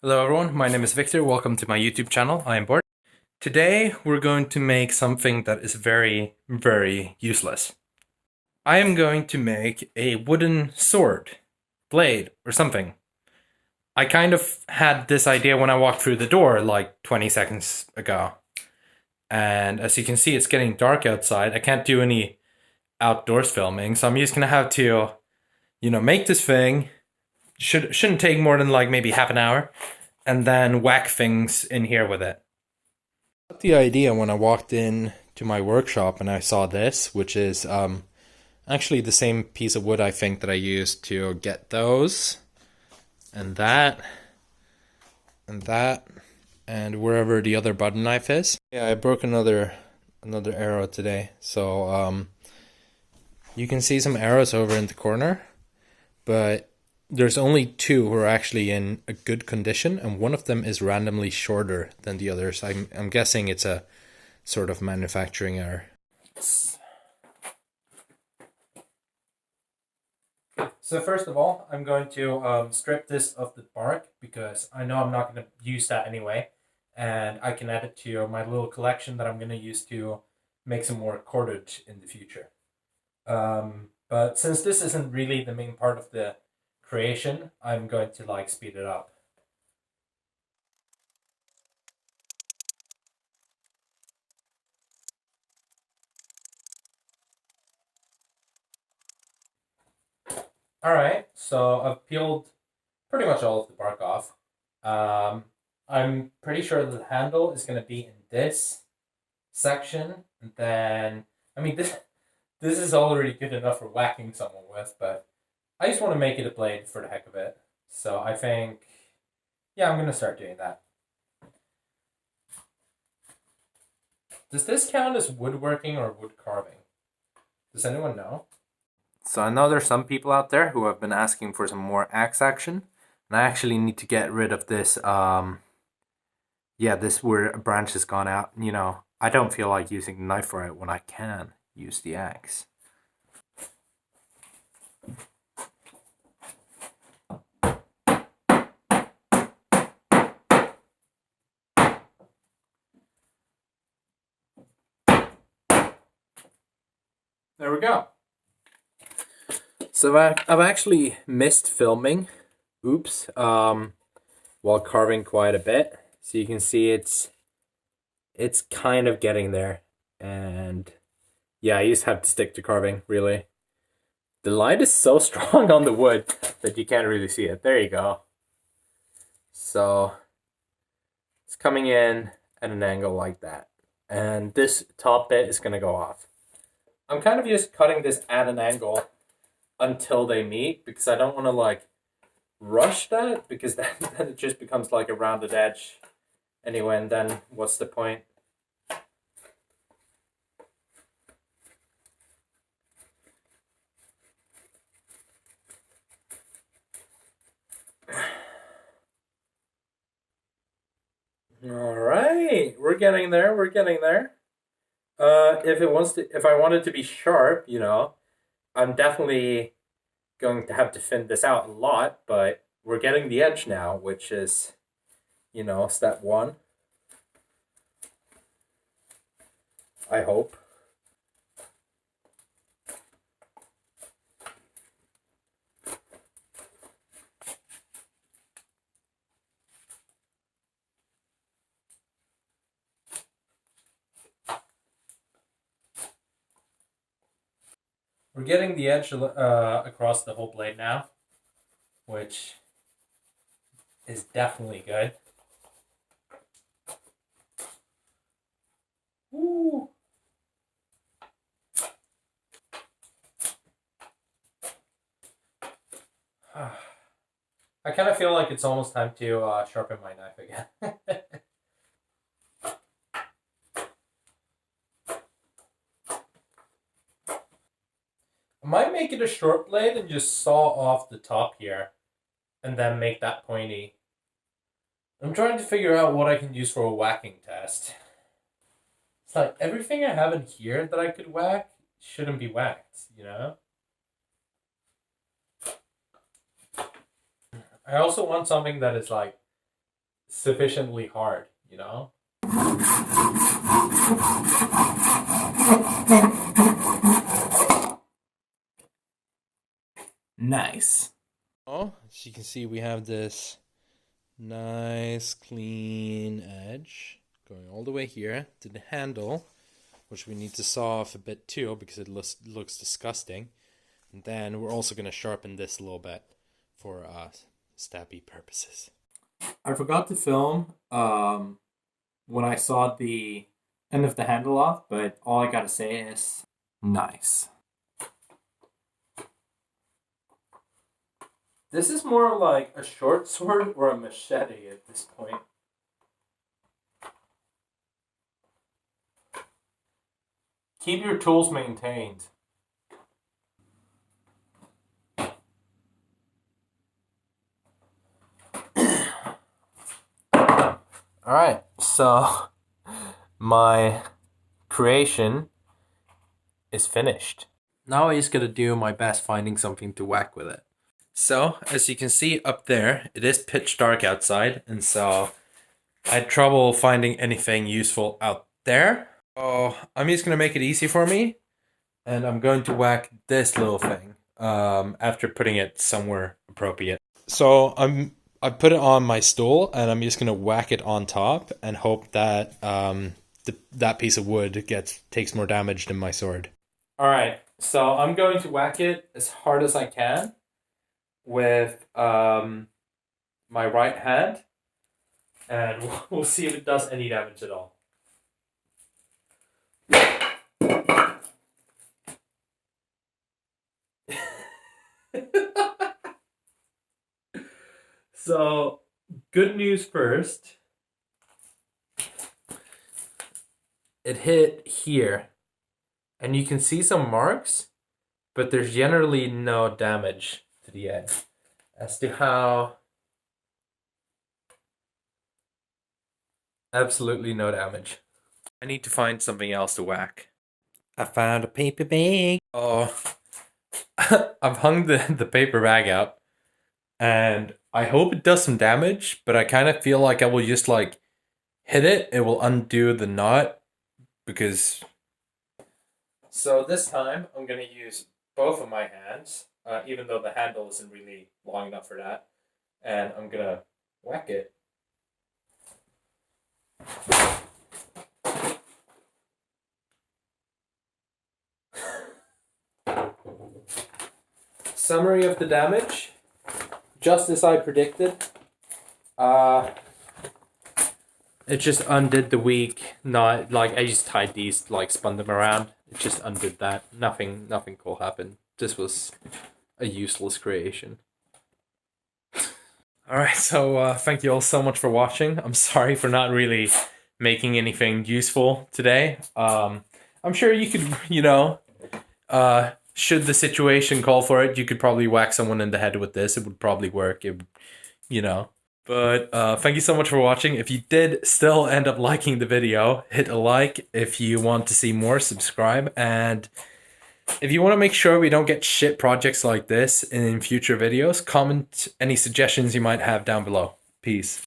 Hello everyone, my name is Victor. Welcome to my YouTube channel. I am Bort. Today we're going to make something that is very, very useless. I am going to make a wooden sword, blade, or something. I kind of had this idea when I walked through the door like 20 seconds ago. And as you can see, it's getting dark outside. I can't do any outdoors filming, so I'm just gonna have to, make this thing. Shouldn't take more than like maybe half an hour, and then whack things in here with it. Got the idea when I walked in to my workshop and I saw this, which is actually the same piece of wood I think that I used to get those, and that, and that, and wherever the other butter knife is. Yeah, I broke another arrow today, so you can see some arrows over in the corner, but there's only two who are actually in a good condition, and one of them is randomly shorter than the others. I'm guessing it's a sort of manufacturing error. So first of all, I'm going to strip this of the bark because I know I'm not going to use that anyway, and I can add it to my little collection that I'm going to use to make some more cordage in the future. But since this isn't really the main part of the creation, I'm going to like speed it up. Alright, so I've peeled pretty much all of the bark off. I'm pretty sure the handle is going to be in this section. And then, I mean, this is already good enough for whacking someone with, but I just want to make it a blade for the heck of it. So I think, yeah, I'm going to start doing that. Does this count as woodworking or wood carving? Does anyone know? So I know there's some people out there who have been asking for some more axe action, and I actually need to get rid of this, this where a branch has gone out. I don't feel like using the knife for it when I can use the axe. There we go. So I've actually missed filming, while carving quite a bit. So you can see it's kind of getting there. And yeah, I just have to stick to carving, really. The light is so strong on the wood that you can't really see it. There you go. So it's coming in at an angle like that. And this top bit is going to go off. I'm kind of just cutting this at an angle until they meet because I don't want to like rush that because then it just becomes like a rounded edge anyway, and then what's the point? All right, we're getting there. We're getting there. If I want it to be sharp, I'm definitely going to have to thin this out a lot, but we're getting the edge now, which is, step one. I hope. We're getting the edge across the whole blade now, which is definitely good. Woo! I kind of feel like it's almost time to sharpen my knife again. I might make it a short blade and just saw off the top here and then make that pointy. I'm trying to figure out what I can use for a whacking test. It's like everything I have in here that I could whack shouldn't be whacked, I also want something that is like sufficiently hard, you know? Nice. Oh, as you can see, we have this nice clean edge going all the way here to the handle, which we need to saw off a bit too because it looks disgusting. And then we're also going to sharpen this a little bit for stabby purposes. I forgot to film when I saw the end of the handle off, but all I gotta say is nice. This is more like a short sword or a machete at this point. Keep your tools maintained. Alright, so my creation is finished. Now I just gotta do my best finding something to whack with it. So, as you can see up there, it is pitch dark outside, and so I had trouble finding anything useful out there. So I'm just gonna make it easy for me, and I'm going to whack this little thing after putting it somewhere appropriate. So I put it on my stool, and I'm just gonna whack it on top and hope that that piece of wood takes more damage than my sword. All right, so I'm going to whack it as hard as I can with my right hand, and we'll see if it does any damage at all. So, good news first. It hit here, and you can see some marks, but there's generally no damage to the edge. As to how, absolutely no damage. I need to find something else to whack. I found a paper bag. Oh, I've hung the paper bag up, and I hope it does some damage, but I kind of feel like I will just like hit it. It will undo the knot because. So this time I'm gonna use both of my hands, even though the handle isn't really long enough for that, and I'm gonna whack it. Summary of the damage. Just as I predicted, it just undid the weak knot. Like I just tied these, like spun them around. It just undid that. Nothing cool happened. This was a useless creation. Alright, so thank you all so much for watching. I'm sorry for not really making anything useful today. I'm sure you could, you know, should the situation call for it, you could probably whack someone in the head with this. It would probably work, you know. But thank you so much for watching. If you did still end up liking the video, hit a like. If you want to see more, subscribe. And if you want to make sure we don't get shit projects like this in future videos, comment any suggestions you might have down below. Peace.